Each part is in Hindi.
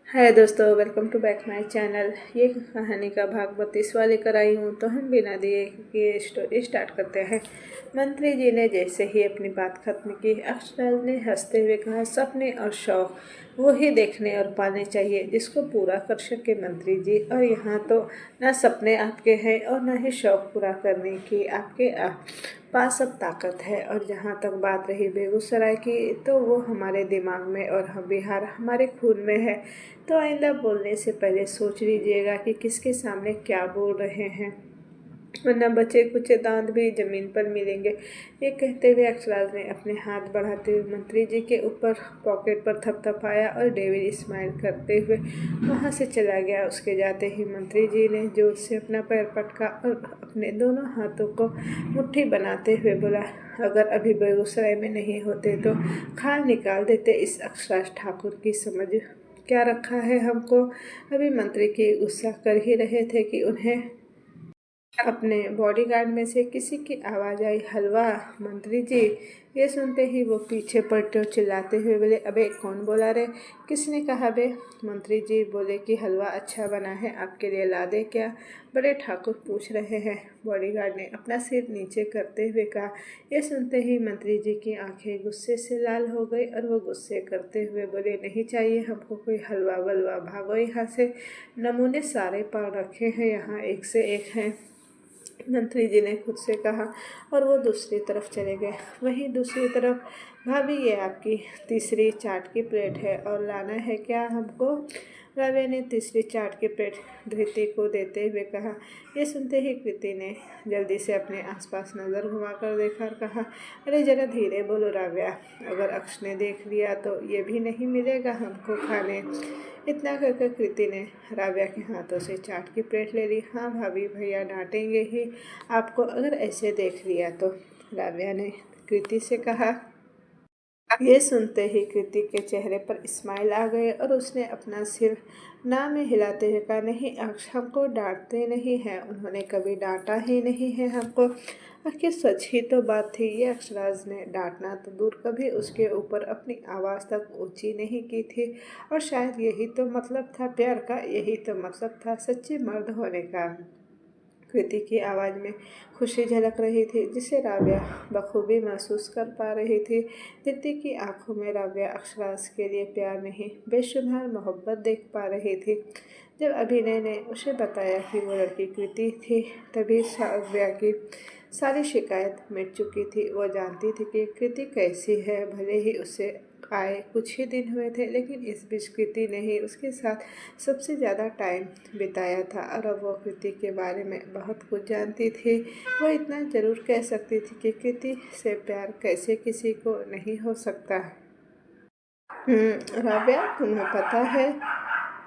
हाय दोस्तों, welcome to back my channel. ये कहानी का भाग 32वां लेकर आई हूँ। तो हम बिना दिए कि स्टोरी स्टार्ट करते हैं। मंत्री जी ने जैसे ही अपनी बात खत्म की, अक्षराज ने हंसते हुए कहा, सपने और शौक वो ही देखने और पाने चाहिए जिसको पूरा कर सके मंत्री जी। और यहाँ तो ना सपने आपके हैं और ना ही शौक पूरा करने की आपके पास अब ताकत है। और जहाँ तक बात रही बेगूसराय की, तो वो हमारे दिमाग में और हम बिहार हमारे खून में है। तो आइंदा बोलने से पहले सोच लीजिएगा कि किसके सामने क्या बोल रहे हैं, वरना बचे कुछ दांत भी जमीन पर मिलेंगे। ये कहते हुए अक्षराज ने अपने हाथ बढ़ाते हुए मंत्री जी के ऊपर पॉकेट पर थपथपाया और डेविड स्माइल करते हुए वहां से चला गया। उसके जाते ही मंत्री जी ने जोर से अपना पैर पटका और अपने दोनों हाथों को मुट्ठी बनाते हुए बोला, अगर अभी बेगूसराय में नहीं होते तो खाल निकाल देते इस अक्षराज ठाकुर की। समझ क्या रखा है हमको। अभी मंत्री की गुस्सा कर ही रहे थे कि उन्हें अपने बॉडीगार्ड में से किसी की आवाज़ आई, हलवा। मंत्री जी ये सुनते ही वो पीछे पलटे और चिल्लाते हुए बोले, अबे कौन बोला रे, किसने कहा बे। मंत्री जी बोले कि हलवा अच्छा बना है, आपके लिए ला दे क्या, बड़े ठाकुर पूछ रहे हैं। बॉडीगार्ड ने अपना सिर नीचे करते हुए कहा। ये सुनते ही मंत्री जी की आंखें गुस्से से लाल हो गई और वो गुस्से करते हुए बोले, नहीं चाहिए हमको कोई हलवा वलवा, भागो यहाँ से, नमूने सारे पाल रखे हैं यहाँ, एक से एक हैं। मंत्री जी ने खुद से कहा और वो दूसरी तरफ चले गए। वहीं दूसरी तरफ, भाभी ये आपकी तीसरी चाट की प्लेट है और लाना है क्या हमको। रावे ने तीसरी चाट की प्लेट धृति को देते हुए कहा। ये सुनते ही कृति ने जल्दी से अपने आसपास नज़र घुमाकर देखा और कहा, अरे जरा धीरे बोलो राव्या, अगर अक्ष ने देख लिया तो ये भी नहीं मिलेगा हमको खाने। इतना कहकर कृति ने राव्या के हाथों से चाट की प्लेट ले ली। हाँ भाभी, भैया डांटेंगे ही आपको अगर ऐसे देख लिया तो, राव्या ने कृति से कहा। ये सुनते ही कृति के चेहरे पर स्माइल आ गए और उसने अपना सिर ना में हिलाते हुए कहा, नहीं अक्ष हमको डांटते नहीं हैं, उन्होंने कभी डांटा ही नहीं है हमको। आखिर सच ही तो बात थी। ये अक्षराज ने डांटना तो दूर, कभी उसके ऊपर अपनी आवाज़ तक ऊंची नहीं की थी। और शायद यही तो मतलब था प्यार का, यही तो मतलब था सच्चे मर्द होने का। कृति की आवाज़ में खुशी झलक रही थी जिसे राव्या बखूबी महसूस कर पा रही थी। कृति की आंखों में राव्या अक्षराज के लिए प्यार नहीं, बेशुमार मोहब्बत देख पा रही थी। जब अभिनय ने उसे बताया कि वो लड़की कृति थी, तभी राव्या की सारी शिकायत मिट चुकी थी। वो जानती थी कि कृति कैसी है। भले ही उसे आए कुछ ही दिन हुए थे, लेकिन इस बीच कृति ने ही उसके साथ सबसे ज़्यादा टाइम बिताया था और अब वो कृति के बारे में बहुत कुछ जानती थी। वो इतना ज़रूर कह सकती थी कि कृति से प्यार कैसे किसी को नहीं हो सकता। राबिया, तुम्हें पता है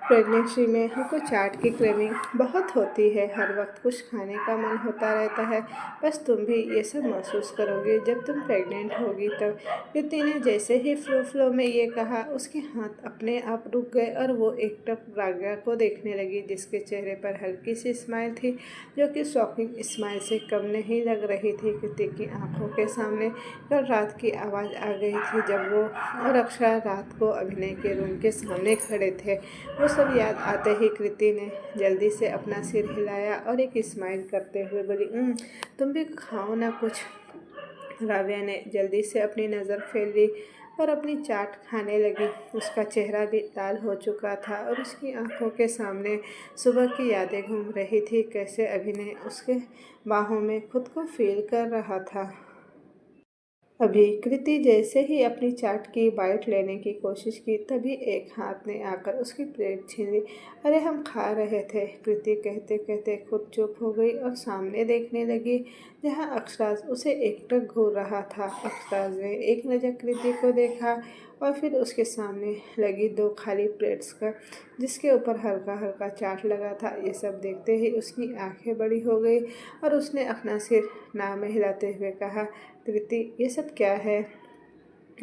प्रेगनेंसी में हमको चाट की क्रेविंग बहुत होती है, हर वक्त कुछ खाने का मन होता रहता है। बस तुम भी ये सब महसूस करोगे जब तुम प्रेग्नेंट होगी तब। कृति ने जैसे ही फ्लो में ये कहा, उसके हाथ अपने आप रुक गए और वो एकटक राग्या को देखने लगी, जिसके चेहरे पर हल्की सी स्माइल थी जो कि शॉकिंग स्माइल से कम नहीं लग रही थी। कृति की आंखों के सामने कल रात की आवाज़ आ गई थी जब वो और अक्षरा रात को अभिनय के रूम के सामने खड़े थे। वो सब याद आते ही कृति ने जल्दी से अपना सिर हिलाया और एक स्माइल करते हुए बोली, तुम भी खाओ ना कुछ। राव्या ने जल्दी से अपनी नज़र फेर ली और अपनी चाट खाने लगी। उसका चेहरा भी लाल हो चुका था और उसकी आंखों के सामने सुबह की यादें घूम रही थी, कैसे अभिनय उसके बाहों में खुद को फील कर रहा था। अभी कृति जैसे ही अपनी चाट की बाइट लेने की कोशिश की, तभी एक हाथ ने आकर उसकी प्लेट छीन ली। अरे हम खा रहे थे, कृति कहते कहते खुद चुप हो गई और सामने देखने लगी जहां अक्षराज उसे एकटक घूर रहा था। अक्षराज ने एक नज़र कृति को देखा और फिर उसके सामने लगी दो खाली प्लेट्स का, जिसके ऊपर हल्का हल्का चाट लगा था। ये सब देखते ही उसकी आंखें बड़ी हो गई और उसने अपना सिर ना में हिलाते हुए कहा, कृति ये सब क्या है।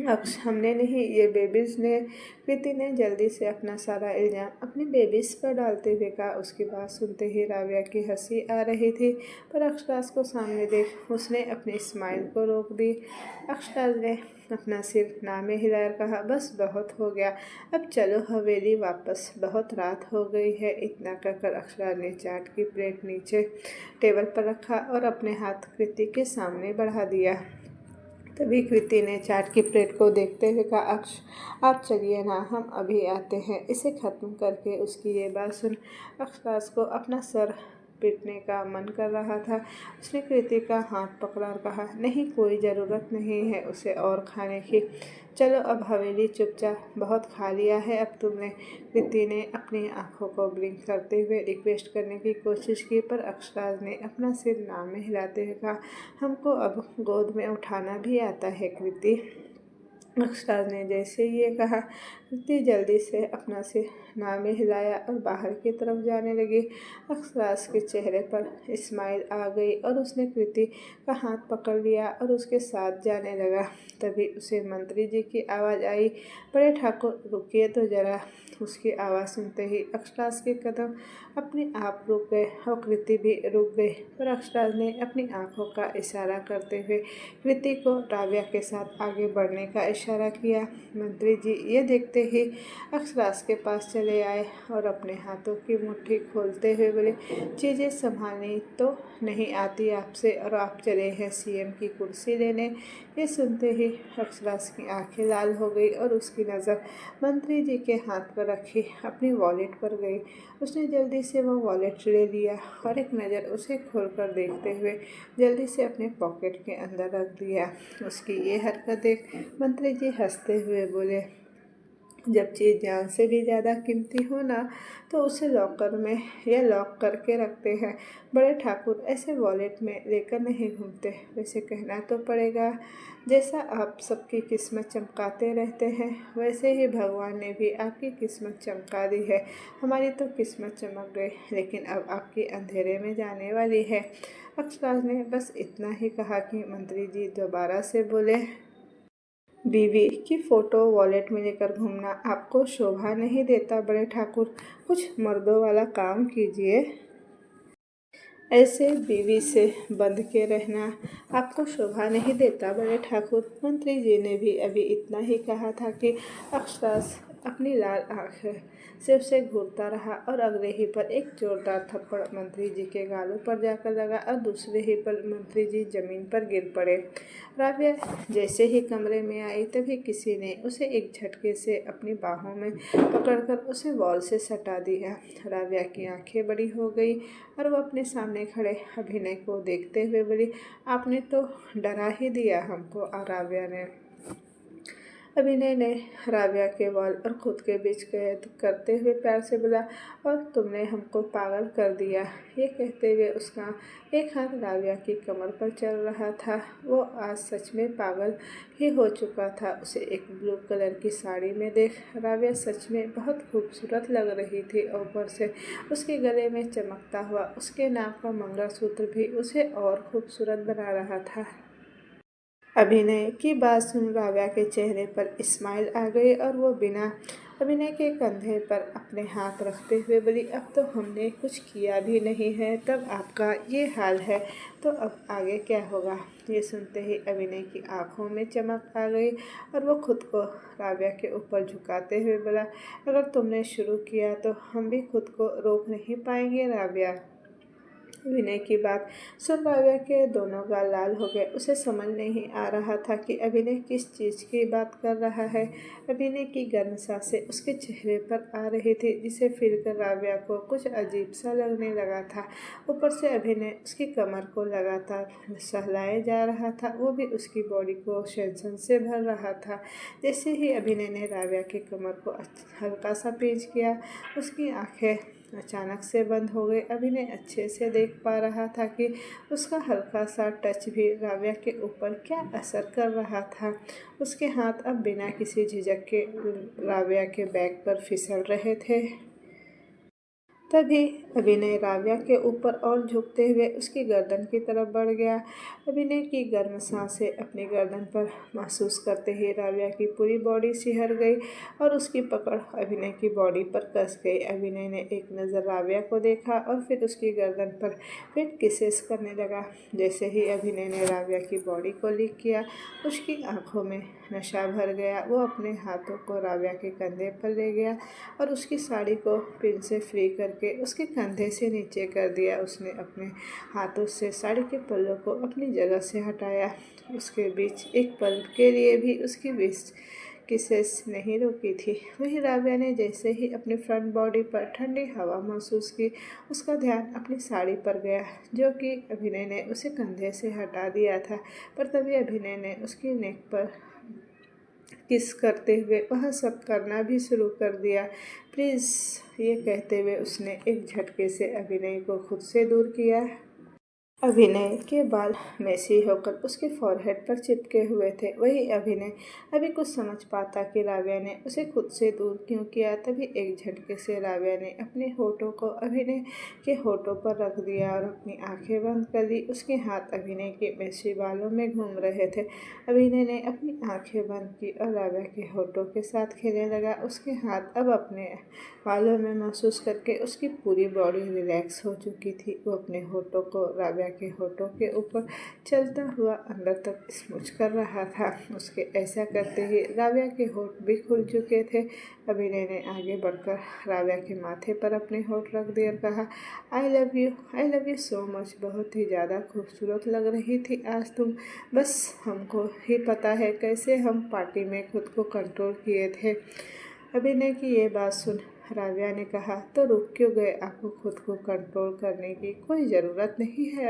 अक्ष हमने नहीं, ये बेबीज़ ने। कृति ने जल्दी से अपना सारा इल्ज़ाम अपनी बेबीज़ पर डालते हुए कहा। उसकी बात सुनते ही राव्या की हंसी आ रही थी, पर अक्षराज को सामने देख उसने अपनी स्माइल को रोक दी। अक्षराज ने अपना सिर ना में हिलाकर कहा, बस बहुत हो गया, अब चलो हवेली वापस, बहुत रात हो गई है। इतना कहकर अक्षरा ने चाट की प्लेट नीचे टेबल पर रखा और अपने हाथ कृति के सामने बढ़ा दिया। तभी कृति ने चाट की प्लेट को देखते हुए कहा, आप चलिए ना, हम अभी आते हैं। इसे ख़त्म करके उसकी ये बात सुन अक्षरा को अपना सर पीटने का मन कर रहा था। उसने कृति का हाथ पकड़ा और कहा, नहीं, कोई ज़रूरत नहीं है उसे और खाने की, चलो अब हवेली चुपचाप, बहुत खा लिया है अब तुमने। कृति ने अपनी आंखों को ब्लिंक करते हुए रिक्वेस्ट करने की कोशिश की, पर अक्षरा ने अपना सिर ना में हिलाते हुए कहा, हमको अब गोद में उठाना भी आता है कृति। अक्षरा ने जैसे ये कहा, कृति जल्दी से अपना सिर ना में हिलाया और बाहर की तरफ जाने लगी। अक्षरा के चेहरे पर स्माइल आ गई और उसने कृति का हाथ पकड़ लिया और उसके साथ जाने लगा। तभी उसे मंत्री जी की आवाज़ आई, बड़े ठाकुर रुकिए तो ज़रा। उसकी आवाज़ सुनते ही अक्षरा के कदम अपने आप रुक गए और कृति भी रुक गई, पर अक्षरा ने अपनी आंखों का इशारा करते हुए कृति को राव्या के साथ आगे बढ़ने का इशारा किया। मंत्री जी ये देखते ही अक्षरा के पास चले आए और अपने हाथों की मुट्ठी खोलते हुए बोले, चीज़ें संभालनी तो नहीं आती आपसे और आप चले हैं सीएम की कुर्सी लेने। ये सुनते ही अक्षरा की आंखें लाल हो गई और उसकी नज़र मंत्री जी के हाथ पर रखी अपनी वॉलेट पर गई। उसने जल्दी से वो वॉलेट ले लिया और एक नज़र उसे खोलकर देखते हुए जल्दी से अपने पॉकेट के अंदर रख दिया। उसकी ये हरकत देख मंत्री जी हंसते हुए बोले, जब चीज़ जान से भी ज़्यादा कीमती हो ना तो उसे लॉकर में या लॉक करके रखते हैं। बड़े ठाकुर ऐसे वॉलेट में लेकर नहीं घूमते। वैसे कहना तो पड़ेगा, जैसा आप सबकी किस्मत चमकाते रहते हैं वैसे ही भगवान ने भी आपकी किस्मत चमका दी है। हमारी तो किस्मत चमक गई, लेकिन अब आपकी अंधेरे में जाने वाली है। अक्षरा ने बस इतना ही कहा कि मंत्री जी दोबारा से बोले, बीवी की फ़ोटो वॉलेट में लेकर घूमना आपको शोभा नहीं देता बड़े ठाकुर, कुछ मर्दों वाला काम कीजिए। ऐसे बीवी से बंध के रहना आपको शोभा नहीं देता बड़े ठाकुर। मंत्री जी ने भी अभी इतना ही कहा था कि अक्षरा अपनी लाल आँख से उसे घूरता रहा और अगले ही पर एक जोरदार थप्पड़ मंत्री जी के गालों पर जाकर लगा और दूसरे ही पर मंत्री जी जमीन पर गिर पड़े। राव्या जैसे ही कमरे में आई तभी किसी ने उसे एक झटके से अपनी बाहों में पकड़कर उसे वॉल से सटा दिया। राव्या की आंखें बड़ी हो गई और वो अपने सामने खड़े अभिनय को देखते हुए बोली, आपने तो डरा ही दिया हमको। और राव्या ने अभिनय ने राव्या के वाल और खुद के बीच कैद करते हुए प्यार से बोला, और तुमने हमको पागल कर दिया। ये कहते हुए उसका एक हाथ राव्या की कमर पर चल रहा था। वो आज सच में पागल ही हो चुका था। उसे एक ब्लू कलर की साड़ी में देख राव्या सच में बहुत खूबसूरत लग रही थी। ऊपर से उसके गले में चमकता हुआ उसके नाक का मंगलसूत्र भी उसे और खूबसूरत बना रहा था। अभिनय की बात सुन राव्या के चेहरे पर स्माइल आ गई और वो बिना अभिनय के कंधे पर अपने हाथ रखते हुए बोली, अब तो हमने कुछ किया भी नहीं है तब आपका ये हाल है, तो अब आगे क्या होगा। ये सुनते ही अभिनय की आंखों में चमक आ गई और वो खुद को राव्या के ऊपर झुकाते हुए बोला, अगर तुमने शुरू किया तो हम भी खुद को रोक नहीं पाएंगे राव्या। विनय की बात सुन राव्या के दोनों गाल लाल हो गए। उसे समझ नहीं आ रहा था कि अभिनय किस चीज़ की बात कर रहा है। अभिनय की गर्म सांसें उसके चेहरे पर आ रही थी, जिसे फिरकर राव्या को कुछ अजीब सा लगने लगा था। ऊपर से अभिनय उसकी कमर को लगातार सहलाए जा रहा था, वो भी उसकी बॉडी को टेंशन से भर रहा था। जैसे ही अभिनय ने राव्या की कमर को हल्का सा पेंच किया, उसकी आंखें अचानक से बंद हो गई। अभिनय अच्छे से देख पा रहा था कि उसका हल्का सा टच भी राव्या के ऊपर क्या असर कर रहा था। उसके हाथ अब बिना किसी झिझक के राव्या के बैक पर फिसल रहे थे। तभी अभिनय राव्या के ऊपर और झुकते हुए उसकी गर्दन की तरफ बढ़ गया। अभिनय की गर्म सांसें अपनी गर्दन पर महसूस करते ही राव्या की पूरी बॉडी सिहर गई और उसकी पकड़ अभिनय की बॉडी पर कस गई। अभिनय ने एक नज़र राव्या को देखा और फिर उसकी गर्दन पर फिर किसेस करने लगा। जैसे ही अभिनय ने राव्या की बॉडी को लिक किया, उसकी आंखों में नशा भर गया। वो अपने हाथों को राव्या के कंधे पर ले गया और उसकी साड़ी को पिन से फ्री करके उसके कंधे से नीचे कर दिया। उसने अपने हाथों से साड़ी के पल्लों को अपनी जगह से हटाया। उसके बीच एक पल के लिए भी उसकी बीच किसेस नहीं रुकी थी। वहीं राव्या ने जैसे ही अपनी फ्रंट बॉडी पर ठंडी हवा महसूस की, उसका ध्यान अपनी साड़ी पर गया जो कि अभिनय ने उसे कंधे से हटा दिया था। पर तभी अभिनय ने उसकी नेक पर किस करते हुए वह सब करना भी शुरू कर दिया। प्लीज़, ये कहते हुए उसने एक झटके से अभिनय को खुद से दूर किया। अभिनय के बाल मेसी होकर उसके फॉरहेड पर चिपके हुए थे। वही अभिनय अभी कुछ समझ पाता कि राव्या ने उसे खुद से दूर क्यों किया। तभी एक झटके से राव्या ने अपने होठों को अभिनय के होठों पर रख दिया और अपनी आंखें बंद कर ली। उसके हाथ अभिनय के मेसी बालों में घूम रहे थे। अभिनय ने अपनी आंखें बंद की और राव्या के होठों के साथ खेलने लगा। उसके हाथ अब अपने बालों में महसूस करके उसकी पूरी बॉडी रिलैक्स हो चुकी थी। वो अपने होठों को राव्या के होठों के ऊपर चलता हुआ अंदर तक स्मूच कर रहा था। उसके ऐसा करते ही राव्या के होठ भी खुल चुके थे। अभिनय ने आगे बढ़कर राव्या के माथे पर अपने होठ रख दिए और कहा, I love you so much. बहुत ही ज़्यादा खूबसूरत लग रही थी आज तुम। बस हमको ही पता है कैसे हम पार्टी में खुद को कंट्रोल किए थे। अभिनय की ये बात सुन राव्या ने कहा, तो रुक क्यों गए? आपको खुद को कंट्रोल करने की कोई ज़रूरत नहीं है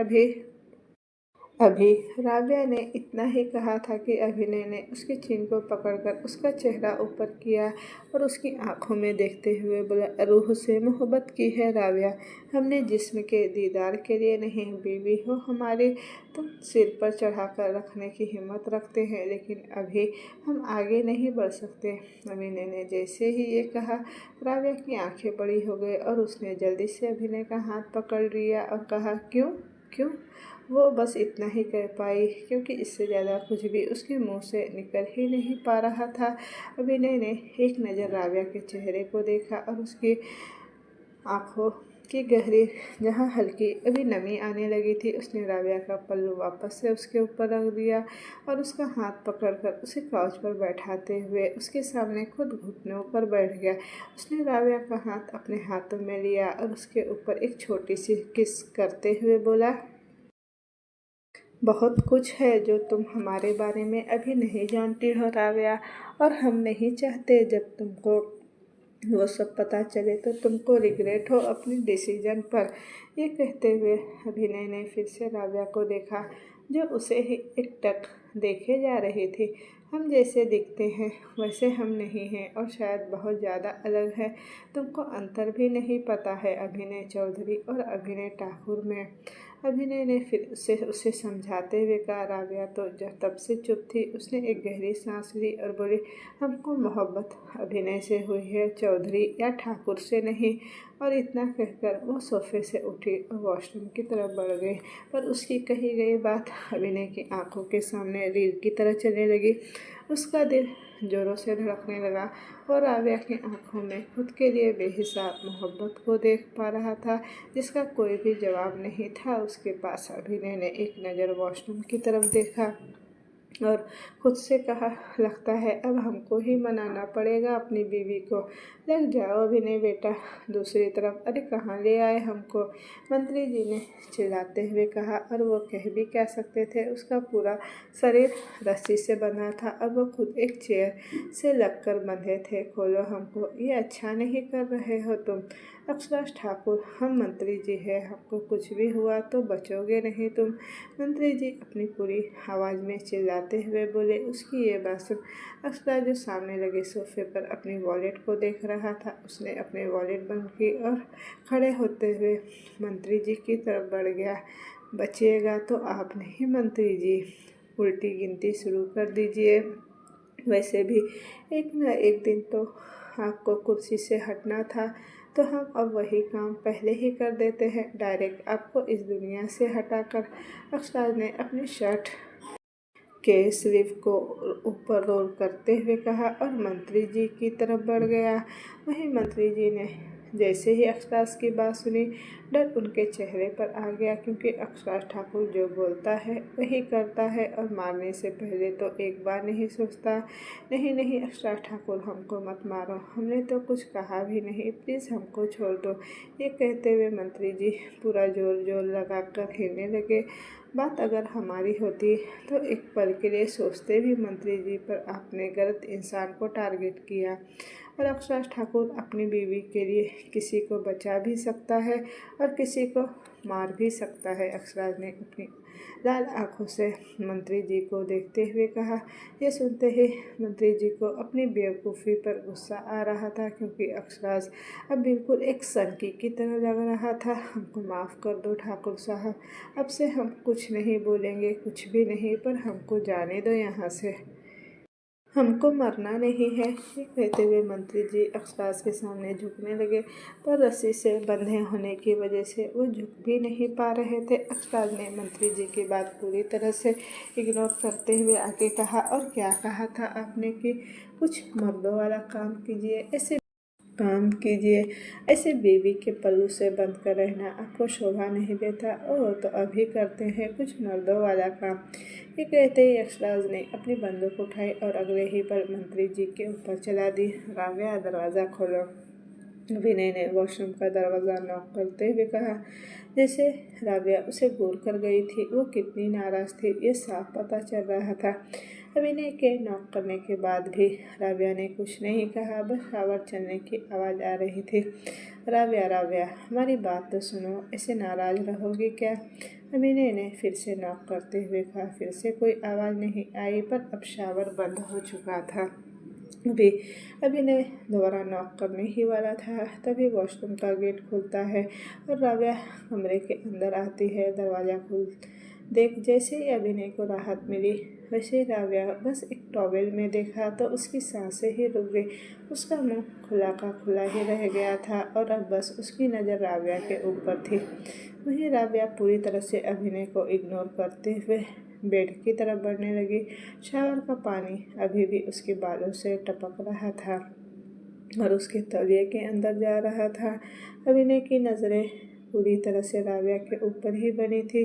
अभी राव्या ने इतना ही कहा था कि अभिनय ने उसके चिन को पकड़कर उसका चेहरा ऊपर किया और उसकी आंखों में देखते हुए बोला, रूह से मोहब्बत की है राव्या, हमने जिस्म के दीदार के लिए नहीं। बीवी हो हमारी, तुम सिर पर चढ़ाकर रखने की हिम्मत रखते हैं, लेकिन अभी हम आगे नहीं बढ़ सकते। अभिनय ने जैसे ही ये कहा, राव्या की आंखें बड़ी हो गई और उसने जल्दी से अभिनय का हाथ पकड़ लिया और कहा, क्यों क्यों? वो बस इतना ही कह पाई क्योंकि इससे ज़्यादा कुछ भी उसके मुंह से निकल ही नहीं पा रहा था। अभिनय ने एक नज़र राव्या के चेहरे को देखा और उसकी आंखों की गहरी जहाँ हल्की अभी नमी आने लगी थी, उसने राव्या का पल्लू वापस से उसके ऊपर रख दिया और उसका हाथ पकड़कर उसे काउच पर बैठाते हुए उसके सामने खुद घुटनों पर बैठ गया। उसने राव्या का हाथ अपने हाथों में लिया और उसके ऊपर एक छोटी सी किस करते हुए बोला, बहुत कुछ है जो तुम हमारे बारे में अभी नहीं जानती हो राव्या, और हम नहीं चाहते जब तुमको वो सब पता चले तो तुमको रिग्रेट हो अपने डिसीजन पर। ये कहते हुए अभिनय ने फिर से राव्या को देखा जो उसे ही एकटक देखे जा रही थी। हम जैसे दिखते हैं वैसे हम नहीं हैं और शायद बहुत ज़्यादा अलग है। तुमको अंतर भी नहीं पता है अभिनय चौधरी और अभिनय ठाकुर में। अभिनय ने फिर उसे समझाते हुए कहा, राव्या तो जब तब से चुप थी। उसने एक गहरी सांस ली और बोली, हमको मोहब्बत अभिनय से हुई है चौधरी या ठाकुर से नहीं। और इतना कहकर वो सोफे से उठी और वॉशरूम की तरफ बढ़ गई। पर उसकी कही गई बात अभिनय की आंखों के सामने रील की तरह चलने लगी। उसका दिल जोरों से धड़कने लगा और राव्या की आंखों में खुद के लिए बेहिसाब मोहब्बत को देख पा रहा था जिसका कोई भी जवाब नहीं था उसके पास। अभिनय ने एक नज़र वॉशरूम की तरफ देखा और खुद से कहा, लगता है अब हमको ही मनाना पड़ेगा अपनी बीवी को। लग जाओ अभिनय बेटा। दूसरी तरफ, अरे कहाँ ले आए हमको, मंत्री जी ने चिल्लाते हुए कहा। और वो कह भी क्या सकते थे, उसका पूरा शरीर रस्सी से बंधा था और वो खुद एक चेयर से लगकर बंधे थे। खोलो हमको, ये अच्छा नहीं कर रहे हो तुम। अक्षराज ठाकुर, हम मंत्री जी हैं, हमको कुछ भी हुआ तो बचोगे नहीं तुम। मंत्री जी अपनी पूरी आवाज़ में चिल्लाते हुए बोले। उसकी ये बात सुन अक्षरा जो सामने लगे सोफे पर अपनी वॉलेट को देख रहा था, उसने अपनी वॉलेट बंद की और खड़े होते हुए मंत्री जी की तरफ बढ़ गया। बचिएगा तो आप नहीं मंत्री जी, उल्टी गिनती शुरू कर दीजिए। वैसे भी एक न एक दिन तो आपको कुर्सी से हटना था तो हम अब वही काम पहले ही कर देते हैं, डायरेक्ट आपको इस दुनिया से हटाकर। अक्षराज ने अपनी शर्ट के स्लीव को ऊपर रोल करते हुए कहा और मंत्री जी की तरफ बढ़ गया। वहीं मंत्री जी ने जैसे ही अक्षराज की बात सुनी, डर उनके चेहरे पर आ गया, क्योंकि अक्षराज ठाकुर जो बोलता है वही करता है और मारने से पहले तो एक बार नहीं सोचता। नहीं नहीं अक्षराज ठाकुर, हमको मत मारो, हमने तो कुछ कहा भी नहीं, प्लीज़ हमको छोड़ दो। ये कहते हुए मंत्री जी पूरा जोर जोर लगा कर हिलने लगे। बात अगर हमारी होती तो एक पल के लिए सोचते भी मंत्री जी, पर आपने गलत इंसान को टारगेट किया। और अक्षराज ठाकुर अपनी बीवी के लिए किसी को बचा भी सकता है और किसी को मार भी सकता है। अक्षराज ने अपनी लाल आंखों से मंत्री जी को देखते हुए कहा। यह सुनते ही मंत्री जी को अपनी बेवकूफ़ी पर गुस्सा आ रहा था, क्योंकि अक्षराज अब बिल्कुल एक सनकी की तरह लग रहा था। हमको माफ़ कर दो ठाकुर साहब, अब से हम कुछ नहीं बोलेंगे, कुछ भी नहीं, पर हमको जाने दो यहाँ से, हमको मरना नहीं है। ये कहते हुए मंत्री जी अक्षराज के सामने झुकने लगे, पर रस्सी से बंधे होने की वजह से वो झुक भी नहीं पा रहे थे। अक्षराज ने मंत्री जी की बात पूरी तरह से इग्नोर करते हुए आगे कहा, और क्या कहा था आपने कि कुछ मर्दों वाला काम कीजिए, ऐसे काम कीजिए, ऐसे बीवी के पल्लू से बंद कर रहना आपको शोभा नहीं देता। ओह, तो अभी करते हैं कुछ मर्दों वाला काम। ये कहते ही अक्षराज ने अपनी बंदूक उठाई और अगले ही पर मंत्री जी के ऊपर चला दी। राव्या, दरवाज़ा खोलो, विनय ने वॉशरूम का दरवाज़ा नॉक करते हुए कहा। जैसे राव्या उसे घूर कर गई थी, वो कितनी नाराज़ थी ये साफ पता चल रहा था। विनय के नॉक करने के बाद भी राव्या ने कुछ नहीं कहा, बस शावर चलने की आवाज़ आ रही थी। राव्या, राव्या, हमारी बात तो सुनो, ऐसे नाराज़ रहोगी क्या? विनय ने फिर से नॉक करते हुए कहा। फिर से कोई आवाज़ नहीं आई, पर अब शावर बंद हो चुका था। अभिनय दोबारा नॉक करने ही वाला था, तभी वॉशरूम का गेट खुलता है और राव्या कमरे के अंदर आती है। दरवाज़ा खुल देख जैसे ही अभिनय को राहत मिली, वैसे ही राव्या बस एक टॉवेल में देखा तो उसकी सांसें ही रुक गई। उसका मुंह खुला का खुला ही रह गया था और अब बस उसकी नज़र राव्या के ऊपर थी। वहीं राव्या पूरी तरह से अभिनय को इग्नोर करते हुए बेड की तरफ बढ़ने लगी। शावर का पानी अभी भी उसके बालों से टपक रहा था और उसके तौलिए के अंदर जा रहा था। अभिनय की नज़रें पूरी तरह से राव्या के ऊपर ही बनी थी,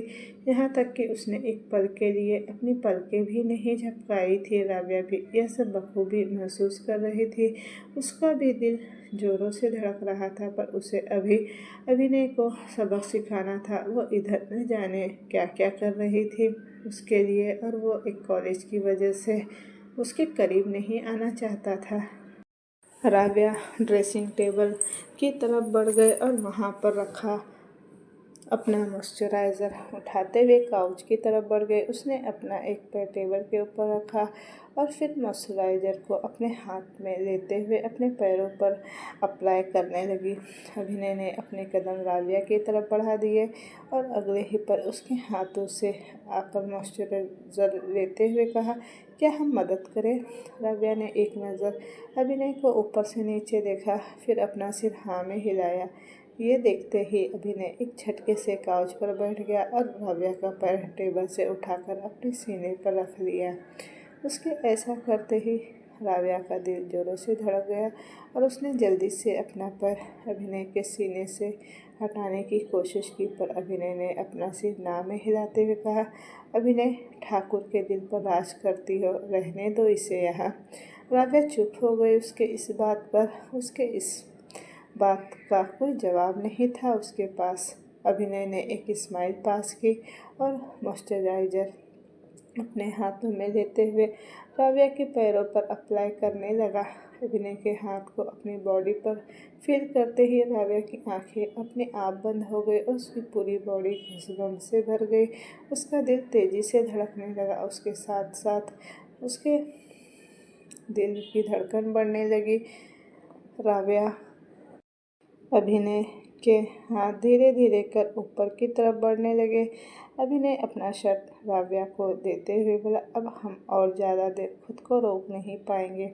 यहाँ तक कि उसने एक पल के लिए अपनी पलकें भी नहीं झपकाई थी। राव्या भी यह सब बखूबी महसूस कर रही थी। उसका भी दिल जोरों से धड़क रहा था, पर उसे अभी अभिनय को सबक सिखाना था। वो इधर न जाने क्या क्या कर रही थी उसके लिए, और वो एक कॉलेज की वजह से उसके करीब नहीं आना चाहता था। राव्या ड्रेसिंग टेबल की तरफ बढ़ गए और वहाँ पर रखा अपना मॉइस्चराइज़र उठाते हुए काउच की तरफ बढ़ गए। उसने अपना एक पैर टेबल के ऊपर रखा और फिर मॉइस्चराइज़र को अपने हाथ में लेते हुए अपने पैरों पर अप्लाई करने लगी। अभिनय ने अपने कदम राव्या की तरफ बढ़ा दिए और अगले ही पर उसके हाथों से आकर मॉइस्चराइज़र लेते हुए कहा, क्या हम मदद करें? राव्या ने एक नज़र अभिनय को ऊपर से नीचे देखा, फिर अपना सिर हाँ में हिलाया। ये देखते ही अभिनय एक झटके से काउच पर बैठ गया और राव्या का पैर टेबल से उठाकर अपने सीने पर रख लिया। उसके ऐसा करते ही राव्या का दिल जोरों से धड़क गया और उसने जल्दी से अपना पैर अभिनय के सीने से हटाने की कोशिश की, पर अभिनय ने अपना सिर ना में हिलाते हुए कहा, अभिनय, ठाकुर के दिल पर राज करती हो, रहने दो इसे यहाँ। राव्या चुप हो गई। उसके इस बात का कोई जवाब नहीं था उसके पास। अभिनय ने एक स्माइल पास की और मॉइस्चराइज़र अपने हाथों में लेते हुए राव्या के पैरों पर अप्लाई करने लगा। अभिनय के हाथ को अपनी बॉडी पर फील करते ही राव्या की आंखें अपने आप बंद हो गई और उसकी पूरी बॉडी गूज़बम्प से भर गई। उसका दिल तेज़ी से धड़कने लगा, उसके साथ साथ उसके दिल की धड़कन बढ़ने लगी। राव्या अभिनय के हाथ धीरे धीरे कर ऊपर की तरफ बढ़ने लगे। अभिनय अपना शर्त राव्या को देते हुए बोला, अब हम और ज़्यादा देर खुद को रोक नहीं पाएंगे।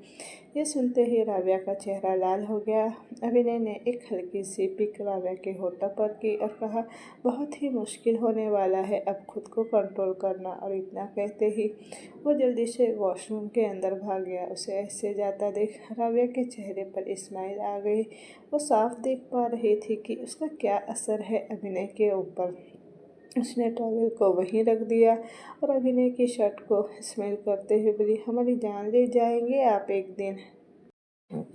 ये सुनते ही राव्या का चेहरा लाल हो गया। अभिनय ने एक हल्की सी पिक राव्या के होठों पर की और कहा, बहुत ही मुश्किल होने वाला है अब खुद को कंट्रोल करना। और इतना कहते ही वो जल्दी से वॉशरूम के अंदर भाग गया। उसे ऐसे जाता देख राव्या के चेहरे पर स्माइल आ गई। वो साफ देख पा रही थी कि उसका क्या असर है अभिनय के ऊपर। उसने टॉवेल को वहीं रख दिया और अभिनय की शर्ट को स्मेल करते हुए बोली, हमारी जान ले जाएंगे आप एक दिन।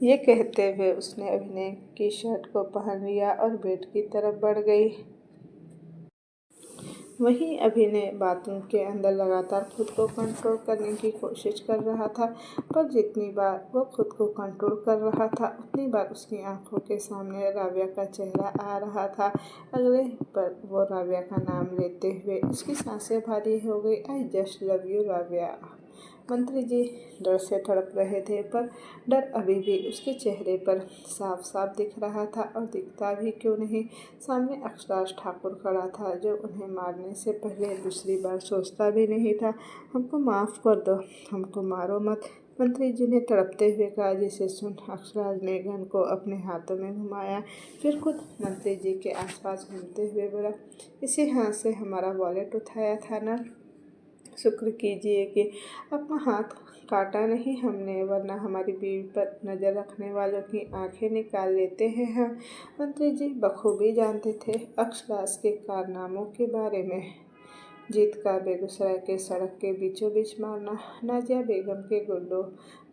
ये कहते हुए उसने अभिनय की शर्ट को पहन लिया और बेड की तरफ बढ़ गई। वहीं अभिनय बाथरूम के अंदर लगातार खुद को कंट्रोल करने की कोशिश कर रहा था, पर जितनी बार वो खुद को कंट्रोल कर रहा था उतनी बार उसकी आंखों के सामने राव्या का चेहरा आ रहा था। अगले पर वो राव्या का नाम लेते हुए उसकी सांसें भारी हो गई। I just love you Ravya. मंत्री जी डर से तड़प रहे थे, पर डर अभी भी उसके चेहरे पर साफ साफ दिख रहा था। और दिखता भी क्यों नहीं, सामने अक्षराज ठाकुर खड़ा था जो उन्हें मारने से पहले दूसरी बार सोचता भी नहीं था। हमको माफ़ कर दो, हमको मारो मत, मंत्री जी ने तड़पते हुए कहा। जिसे सुन अक्षराज ने गन को अपने हाथों में घुमाया, फिर खुद मंत्री जी के आसपास घूमते हुए बोला, इसी हाथ से हमारा वॉलेट उठाया था ना, शुक्र कीजिए कि अपना हाथ काटा नहीं हमने, वरना हमारी बीवी पर नज़र रखने वालों की आंखें निकाल लेते हैं हम। मंत्री जी बखूबी जानते थे अक्षराज के कारनामों के बारे में। जीत का बेगूसराय के सड़क के बीचों बीच मारना, नाजिया बेगम के गुंडों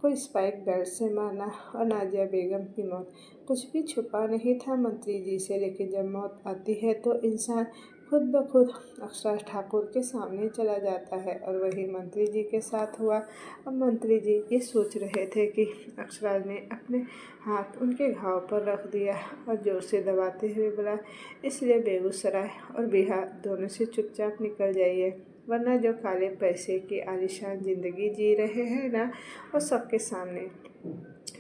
को स्पाइक बेल्ट से मारना और नाजिया बेगम की मौत, कुछ भी छुपा नहीं था मंत्री जी से। लेकिन जब मौत आती है तो इंसान खुद ब खुद अक्षराज ठाकुर के सामने चला जाता है, और वही मंत्री जी के साथ हुआ। अब मंत्री जी ये सोच रहे थे कि अक्षराज ने अपने हाथ उनके घाव पर रख दिया और जोर से दबाते हुए बोला, इसलिए बेगूसराय और बिहार दोनों से चुपचाप निकल जाइए, वरना जो काले पैसे की आलीशान ज़िंदगी जी रहे हैं ना, वो सबके सामने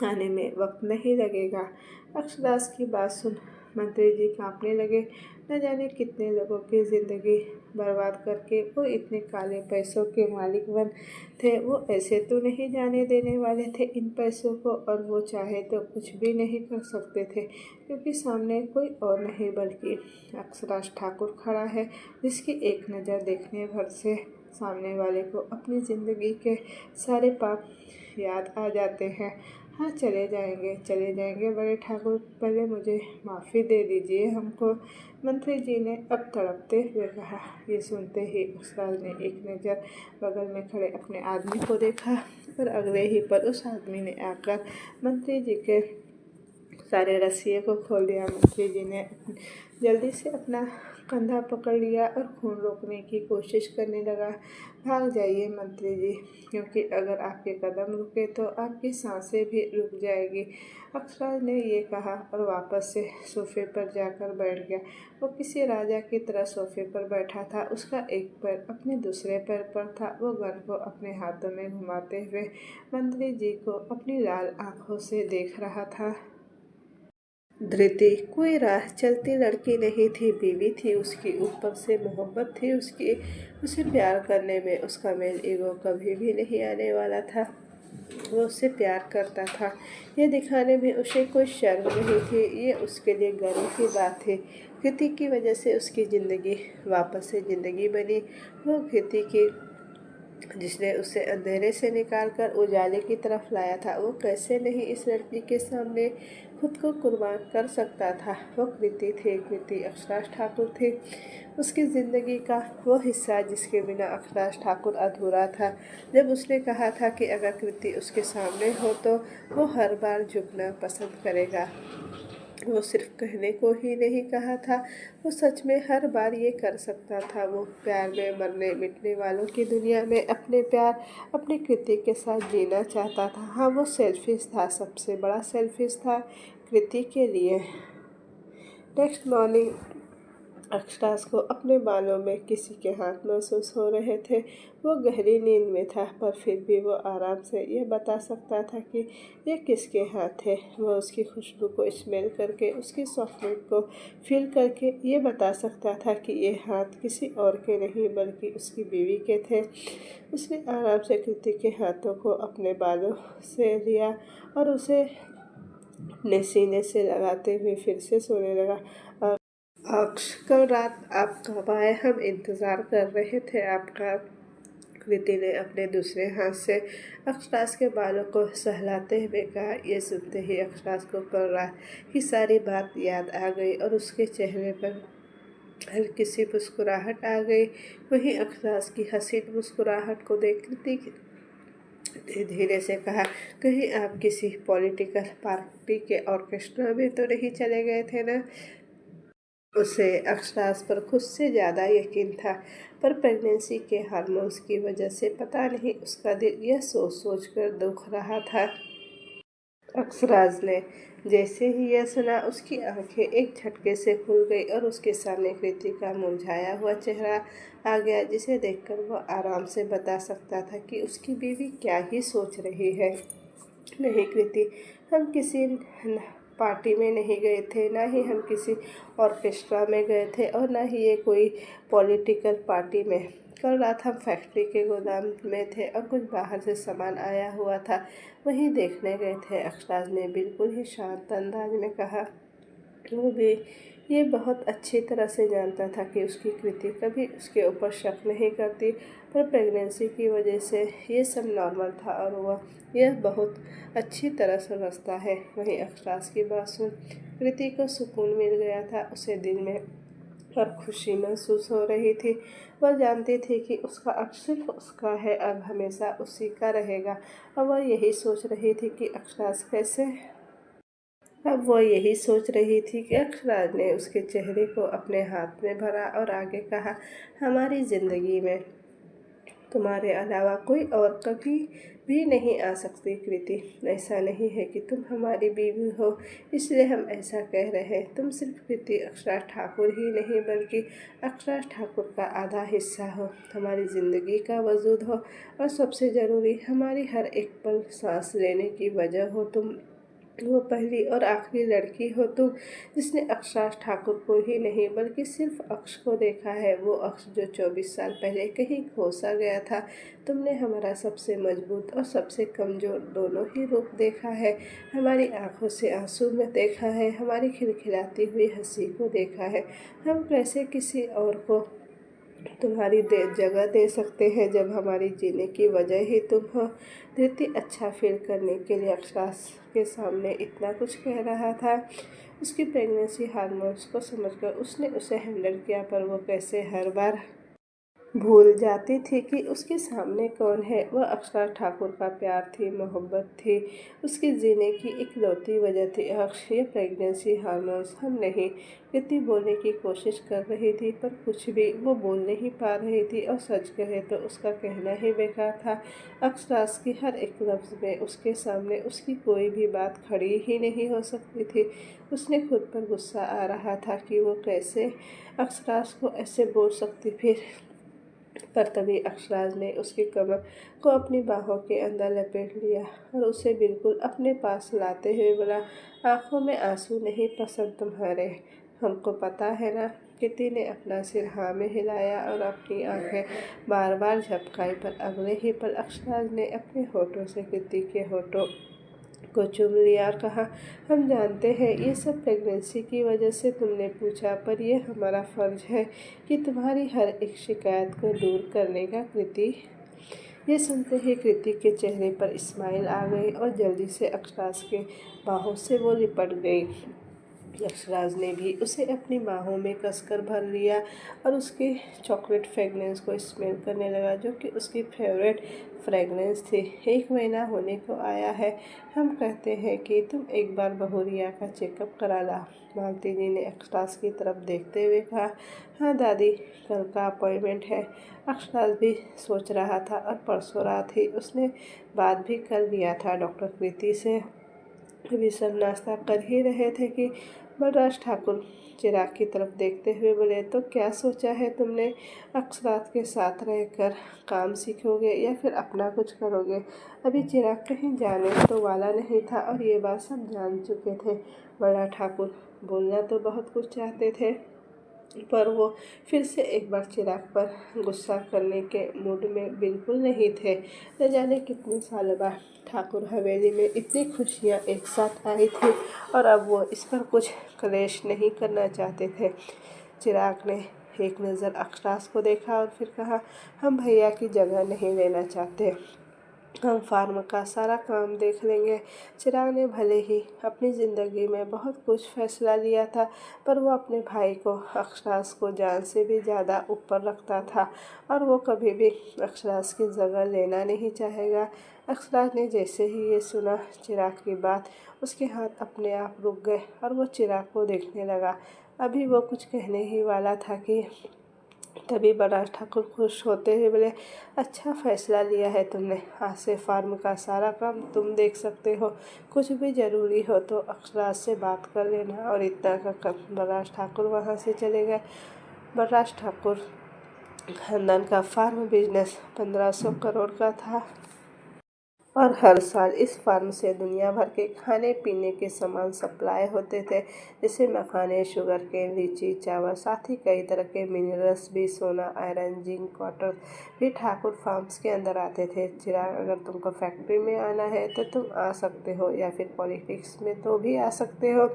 आने में वक्त नहीं लगेगा। अक्षराज की बात सुन मंत्री जी कांपने लगे। न जाने कितने लोगों की ज़िंदगी बर्बाद करके वो इतने काले पैसों के मालिक बन थे। वो ऐसे तो नहीं जाने देने वाले थे इन पैसों को, और वो चाहे तो कुछ भी नहीं कर सकते थे, क्योंकि सामने कोई और नहीं बल्कि अक्षराज ठाकुर खड़ा है, जिसकी एक नज़र देखने भर से सामने वाले को अपनी ज़िंदगी के सारे पाप याद आ जाते हैं। हाँ, चले जाएंगे बड़े ठाकुर, पहले मुझे माफ़ी दे दीजिए हमको, मंत्री जी ने अब तड़पते हुए कहा। ये सुनते ही अक्षराज ने एक नज़र बगल में खड़े अपने आदमी को देखा, और अगले ही पर उस आदमी ने आकर मंत्री जी के सारे रस्सियों को खोल दिया। मंत्री जी ने जल्दी से अपना कंधा पकड़ लिया और खून रोकने की कोशिश करने लगा। भाग जाइए मंत्री जी, क्योंकि अगर आपके कदम रुके तो आपकी सांसें भी रुक जाएगी। अक्षराज ने ये कहा और वापस से सोफे पर जाकर बैठ गया। वो किसी राजा की तरह सोफे पर बैठा था। उसका एक पैर अपने दूसरे पैर पर था। वो गन को अपने हाथों में घुमाते हुए मंत्री जी को अपनी लाल आंखों से देख रहा था। धृति कोई राह चलती लड़की नहीं थी, बीवी थी उसकी, ऊपर से मोहब्बत थी उसकी। उसे प्यार करने में उसका मेल ईगो कभी भी नहीं आने वाला था। वो उससे प्यार करता था, ये दिखाने में उसे कोई शर्म नहीं थी। ये उसके लिए गर्व की बात थी। कृति की वजह से उसकी ज़िंदगी वापस से ज़िंदगी बनी। वो कृति की जिसने उसे अंधेरे से निकालकर उजाले की तरफ लाया था, वो कैसे नहीं इस लड़की के सामने खुद को कुर्बान कर सकता था। वो कृति थी, कृति अक्षराज ठाकुर थी, उसकी ज़िंदगी का वो हिस्सा जिसके बिना अक्षराज ठाकुर अधूरा था। जब उसने कहा था कि अगर कृति उसके सामने हो तो वो हर बार झुकना पसंद करेगा, वो सिर्फ कहने को ही नहीं कहा था, वो सच में हर बार ये कर सकता था। वो प्यार में मरने मिटने वालों की दुनिया में अपने प्यार अपनी कृति के साथ जीना चाहता था। हाँ, वो सेल्फिश था, सबसे बड़ा सेल्फिश था कृति के लिए। नेक्स्ट मॉर्निंग अक्षराज को अपने बालों में किसी के हाथ महसूस हो रहे थे। वो गहरी नींद में था, पर फिर भी वो आराम से यह बता सकता था कि ये किसके हाथ थे। वह उसकी खुशबू को स्मेल करके, उसकी सॉफ्टनेस को फील करके ये बता सकता था कि ये हाथ किसी और के नहीं बल्कि उसकी बीवी के थे। उसने आराम से कृति के हाथों को अपने बालों से लिया और उसे अपने सीने से लगाते हुए फिर से सोने लगा। अक्ष, कल रात आप कब आए? हम इंतज़ार कर रहे थे आपका। कृति ने अपने दूसरे हाथ से अक्षराज के बालों को सहलाते हुए कहा। ये सुनते ही अक्षराज को कल रात की सारी बात याद आ गई और उसके चेहरे पर हल्की सी मुस्कुराहट आ गई। वहीं अक्षराज की हसीन मुस्कुराहट को देख कृति ने धीरे से कहा, कहीं आप किसी पॉलिटिकल पार्टी के ऑर्केस्ट्रा में तो नहीं चले गए थे ना? उसे अक्षराज पर खुद से ज़्यादा यकीन था, पर प्रेगनेंसी के हार्मोन्स की वजह से पता नहीं उसका दिल यह सोच सोच कर दुख रहा था। अक्षराज ने जैसे ही यह सुना, उसकी आंखें एक झटके से खुल गई और उसके सामने कृति का मुरझाया हुआ चेहरा आ गया, जिसे देखकर वह आराम से बता सकता था कि उसकी बीवी क्या ही सोच रही है। नहीं कृति, हम किसी पार्टी में नहीं गए थे, ना ही हम किसी ऑर्केस्ट्रा में गए थे और ना ही ये कोई पॉलिटिकल पार्टी में। कल रात हम फैक्ट्री के गोदाम में थे और कुछ बाहर से सामान आया हुआ था, वही देखने गए थे। अक्षराज ने बिल्कुल ही शांत अंदाज में कहा। वो भी ये बहुत अच्छी तरह से जानता था कि उसकी कृति कभी उसके ऊपर शक नहीं करती, पर प्रेगनेंसी की वजह से ये सब नॉर्मल था और वह यह बहुत अच्छी तरह समझता है। वहीं अक्षराज की बात सुन कृति को सुकून मिल गया था। उसे दिल में अब खुशी महसूस हो रही थी। वह जानती थी कि उसका अब सिर्फ उसका है, अब हमेशा उसी का रहेगा। अब वह यही सोच रही थी कि अक्षराज कैसे अब वो यही सोच रही थी कि अक्षराज ने उसके चेहरे को अपने हाथ में भरा और आगे कहा, हमारी ज़िंदगी में तुम्हारे अलावा कोई और कभी भी नहीं आ सकती कृति। ऐसा नहीं है कि तुम हमारी बीवी हो इसलिए हम ऐसा कह रहे हैं। तुम सिर्फ कृति अक्षराज ठाकुर ही नहीं बल्कि अक्षराज ठाकुर का आधा हिस्सा हो, हमारी ज़िंदगी का वजूद हो और सबसे ज़रूरी हमारी हर एक पल सांस लेने की वजह हो तुम। वो पहली और आखिरी लड़की हो तुम जिसने अक्षराज ठाकुर को ही नहीं बल्कि सिर्फ अक्ष को देखा है। वो अक्ष जो 24 साल पहले कहीं खो सा गया था। तुमने हमारा सबसे मजबूत और सबसे कमज़ोर दोनों ही रूप देखा है, हमारी आंखों से आंसू में देखा है, हमारी खिलखिलाती हुई हंसी को देखा है। हम कैसे किसी और को तुम्हारी जगह दे सकते हैं जब हमारी जीने की वजह ही तुम हो। धृति अच्छा फील करने के लिए अक्षराज के सामने इतना कुछ कह रहा था। उसकी प्रेगनेंसी हार्मोन्स को समझकर उसने उसे हैंडल किया, पर वो कैसे हर बार भूल जाती थी कि उसके सामने कौन है। वह अक्षरा ठाकुर का प्यार थी, मोहब्बत थी, उसके जीने की इकलौती वजह थी। ये प्रेगनेंसी हार्मोन्स हम नहीं। कृति बोलने की कोशिश कर रही थी पर कुछ भी वो बोल नहीं पा रही थी और सच कहे तो उसका कहना ही बेकार था। अक्षराज की हर एक लफ्ज़ में उसके सामने उसकी कोई भी बात खड़ी ही नहीं हो सकती थी। उसने खुद पर गुस्सा आ रहा था कि वो कैसे अक्षराज को ऐसे बोल सकती। फिर पर तभी अक्षराज ने उसकी कमर को अपनी बाहों के अंदर लपेट लिया और उसे बिल्कुल अपने पास लाते हुए बोला, आंखों में आंसू नहीं पसंद तुम्हारे, हमको पता है ना। कृति ने अपना सिर हाँ में हिलाया और अपनी आंखें बार बार झपकाई, पर अगले ही पल अक्षराज ने अपने होठों से कृति के होठों को चूम लिया और कहा, हम जानते हैं ये सब प्रेगनेंसी की वजह से तुमने पूछा, पर यह हमारा फ़र्ज है कि तुम्हारी हर एक शिकायत को दूर करने का। कृति ये सुनते ही कृति के चेहरे पर स्माइल आ गई और जल्दी से अक्षराज के बाहों से वो लिपट गई। यक्षराज ने भी उसे अपनी बाहों में कसकर भर लिया और उसके चॉकलेट फ्रेगनेंस को स्मेल करने लगा, जो कि उसकी फेवरेट फ्रेगनेंस थी। 1 महीना होने को आया है, हम कहते हैं कि तुम एक बार बहू रिया का चेकअप करा ला। मालती जी ने अक्षराज की तरफ देखते हुए कहा, हाँ दादी, कल का अपॉइंटमेंट है। अक्षराज भी सोच रहा था और परसों रात ही उसने बात भी कर लिया था डॉक्टर कृति से। अभी सब नाश्ता कर ही रहे थे कि बलराज ठाकुर चिराग की तरफ देखते हुए बोले, तो क्या सोचा है तुमने? अक्षरात के साथ रहकर काम सीखोगे या फिर अपना कुछ करोगे? अभी चिराग कहीं जाने तो वाला नहीं था और ये बात सब जान चुके थे। बलराज ठाकुर बोलना तो बहुत कुछ चाहते थे, पर वो फिर से एक बार चिराग पर गुस्सा करने के मूड में बिल्कुल नहीं थे। न जाने कितने साल बाद ठाकुर हवेली में इतनी खुशियाँ एक साथ आई थी और अब वो इस पर कुछ क्लेश नहीं करना चाहते थे। चिराग ने एक नज़र अक्षराज को देखा और फिर कहा, हम भैया की जगह नहीं लेना चाहते, हम फार्म का सारा काम देख लेंगे। चिराग ने भले ही अपनी ज़िंदगी में बहुत कुछ फैसला लिया था, पर वो अपने भाई को, अक्षराज को जान से भी ज़्यादा ऊपर रखता था और वो कभी भी अक्षराज की जगह लेना नहीं चाहेगा। अक्षराज ने जैसे ही ये सुना चिराग की बात, उसके हाथ अपने आप रुक गए और वो चिराग को देखने लगा। अभी वो कुछ कहने ही वाला था कि तभी बलराज ठाकुर खुश होते हुए बोले, अच्छा फैसला लिया है तुमने, आज से फार्म का सारा काम तुम देख सकते हो, कुछ भी ज़रूरी हो तो अक्षराज से बात कर लेना। और इतना कहकर बलराज ठाकुर वहाँ से चले गए। बलराज ठाकुर खानदान का फार्म बिजनेस 1500 करोड़ का था और हर साल इस फार्म से दुनिया भर के खाने पीने के सामान सप्लाई होते थे, जैसे मखाने, शुगर केन, लीची, चावल, साथ ही कई तरह के मिनरल्स भी, सोना, आयरन, जिंक, वाटर भी ठाकुर फार्म्स के अंदर आते थे। चिराग, अगर तुमको फैक्ट्री में आना है तो तुम आ सकते हो, या फिर पॉलिटिक्स में तो भी आ सकते हो,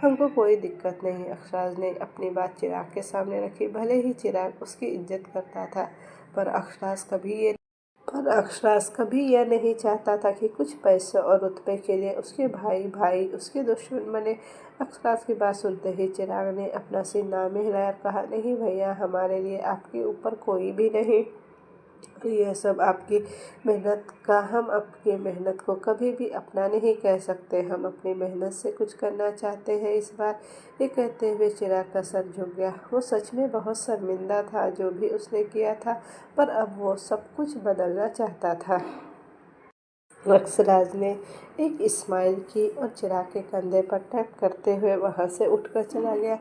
हमको कोई दिक्कत नहीं। अक्षराज ने अपनी बात चिराग के सामने रखी। भले ही चिराग उसकी इज्जत करता था, पर अक्षराज कभी यह नहीं चाहता था कि कुछ पैसे और रुतबे के लिए उसके भाई भाई उसके दुश्मन बने। अक्षराज की बात सुनते ही चिराग ने अपना सिर ना में हिलाया और कहा, नहीं भैया, हमारे लिए आपके ऊपर कोई भी नहीं, यह सब आपकी मेहनत का, हम आपकी मेहनत को कभी भी अपना नहीं कह सकते, हम अपनी मेहनत से कुछ करना चाहते हैं इस बार। ये कहते हुए चिराग का सर झुक गया। वो सच में बहुत शर्मिंदा था जो भी उसने किया था, पर अब वो सब कुछ बदलना चाहता था। अक्षराज ने एक स्माइल की और चिराग के कंधे पर टैप करते हुए वहाँ से उठकर चला गया।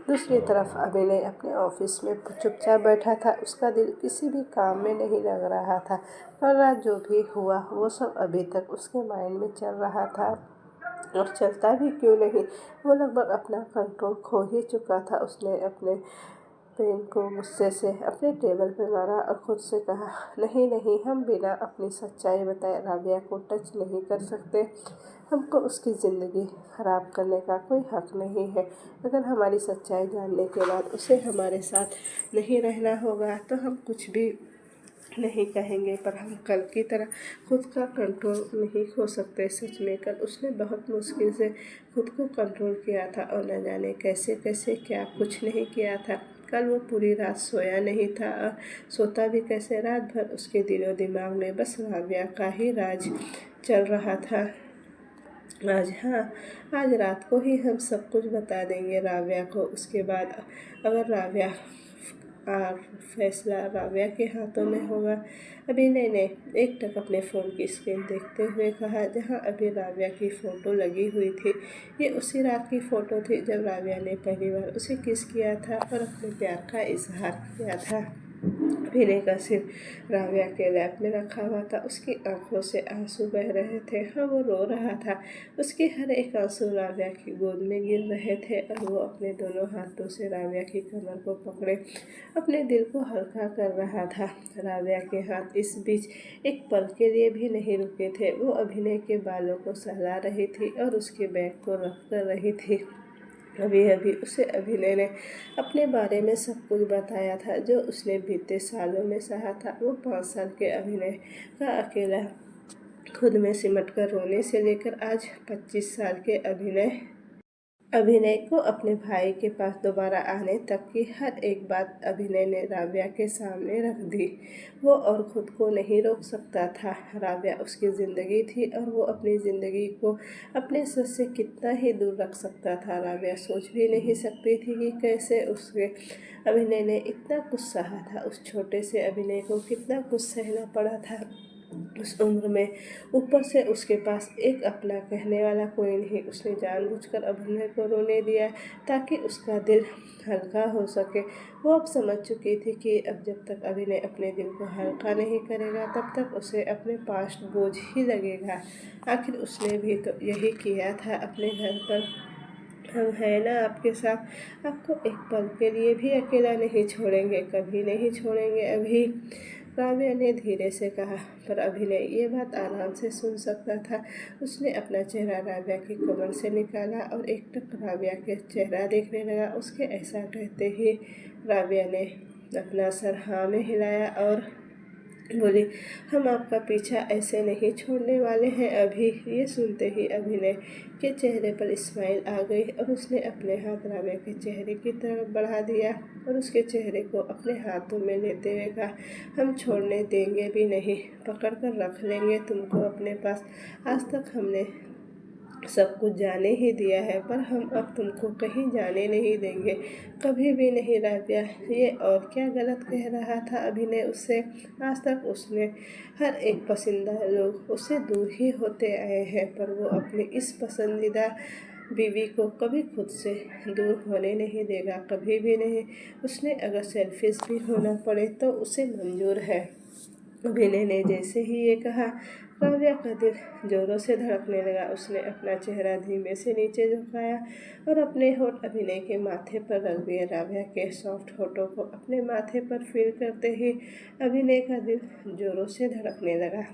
दूसरी तरफ अभिनय अपने ऑफिस में चुपचाप बैठा था। उसका दिल किसी भी काम में नहीं लग रहा था। कल रात जो भी हुआ वो सब अभी तक उसके माइंड में चल रहा था, और चलता भी क्यों नहीं, वो लगभग अपना कंट्रोल खो ही चुका था। उसने अपने पेन को गुस्से से अपने टेबल पर मारा और खुद से कहा, नहीं नहीं, हम बिना अपनी सच्चाई बताए राबिया को टच नहीं कर सकते, हमको उसकी ज़िंदगी ख़राब करने का कोई हक नहीं है। अगर हमारी सच्चाई जानने के बाद उसे हमारे साथ नहीं रहना होगा तो हम कुछ भी नहीं कहेंगे, पर हम कल की तरह खुद का कंट्रोल नहीं खो सकते। सच में कल उसने बहुत मुश्किल से खुद को कंट्रोल किया था और न जाने कैसे कैसे क्या कुछ नहीं किया था। कल वो पूरी रात सोया नहीं था और सोता भी कैसे। रात भर उसके दिलो दिमाग में बस राबिया का ही राज चल रहा था। आज रात को ही हम सब कुछ बता देंगे राबिया को। उसके बाद अगर राबिया फैसला राबिया के हाथों में होगा। अभिनय ने एकटक अपने फ़ोन की स्क्रीन देखते हुए कहा, जहां अभी राबिया की फ़ोटो लगी हुई थी, ये उसी रात की फ़ोटो थी जब राबिया ने पहली बार उसे किस किया था और अपने प्यार का इजहार किया था। अभिनय का सिर राबिया के लैप में रखा हुआ था। उसकी आंखों से आंसू बह रहे थे। हाँ, वो रो रहा था। उसके हर एक आंसू राबिया की गोद में गिर रहे थे और वो अपने दोनों हाथों से राबिया की कमर को पकड़े अपने दिल को हल्का कर रहा था। राबिया के हाथ इस बीच एक पल के लिए भी नहीं रुके थे। वो अभिनय के बालों को सहला रही थी और उसके बैग को रफ कर रही थी। अभी अभी उसे अभिनय ने अपने बारे में सब कुछ बताया था जो उसने बीते सालों में सहा था। वो 5 साल के अभिनय का अकेला खुद में सिमट कर रोने से लेकर आज 25 साल के अभिनय को अपने भाई के पास दोबारा आने तक की हर एक बात अभिनय ने राबिया के सामने रख दी। वो और खुद को नहीं रोक सकता था। राबिया उसकी ज़िंदगी थी और वो अपनी ज़िंदगी को अपने सच से कितना ही दूर रख सकता था। राबिया सोच भी नहीं सकती थी कि कैसे उसके अभिनय ने इतना कुछ सहा था। उस छोटे से अभिनय को कितना कुछ सहना पड़ा था। उस उम्र में ऊपर से उसके पास एक अपना कहने वाला कोई नहीं। उसने जानबूझकर अभिनय को रोने दिया ताकि उसका दिल हल्का हो सके। वो अब समझ चुकी थी कि अब जब तक अभिनय अपने दिल को हल्का नहीं करेगा तब तक उसे अपने पास्ट बोझ ही लगेगा। आखिर उसने भी तो यही किया था अपने घर पर। हम हैं ना आपके साथ, आपको एक पल के लिए भी अकेला नहीं छोड़ेंगे, कभी नहीं छोड़ेंगे। अभी राबिया ने धीरे से कहा, पर अभिनय ये बात आराम से सुन सकता था। उसने अपना चेहरा राबिया की कमर से निकाला और एकटक राबिया के चेहरा देखने लगा। उसके ऐसा कहते ही राबिया ने अपना सर हाँ में हिलाया और बोली, हम आपका पीछा ऐसे नहीं छोड़ने वाले हैं। अभी ये सुनते ही अभिनय के चेहरे पर स्माइल आ गई और उसने अपने हाथ राबिया के चेहरे की तरफ बढ़ा दिया और उसके चेहरे को अपने हाथों में लेते हुए कहा, हम छोड़ने देंगे भी नहीं, पकड़ कर रख लेंगे तुमको अपने पास। आज तक हमने सब कुछ जाने ही दिया है, पर हम अब तुमको कहीं जाने नहीं देंगे, कभी भी नहीं। राबिया ये और क्या गलत कह रहा था अभिनय उससे? आज तक उसने हर एक पसंदीदा लोग उससे दूर ही होते आए हैं, पर वो अपनी इस पसंदीदा बीवी को कभी खुद से दूर होने नहीं देगा, कभी भी नहीं। उसने अगर सेल्फिश भी होना पड़े तो उसे मंजूर है। अभिनय ने जैसे ही ये कहा, राबिया का दिल जोरों से धड़कने लगा। उसने अपना चेहरा धीमे से नीचे झुकाया और अपने होठ अभिनय के माथे पर रख दिए। राबिया के सॉफ्ट होठों को अपने माथे पर फील करते ही अभिनय का दिल जोरों से धड़कने लगा।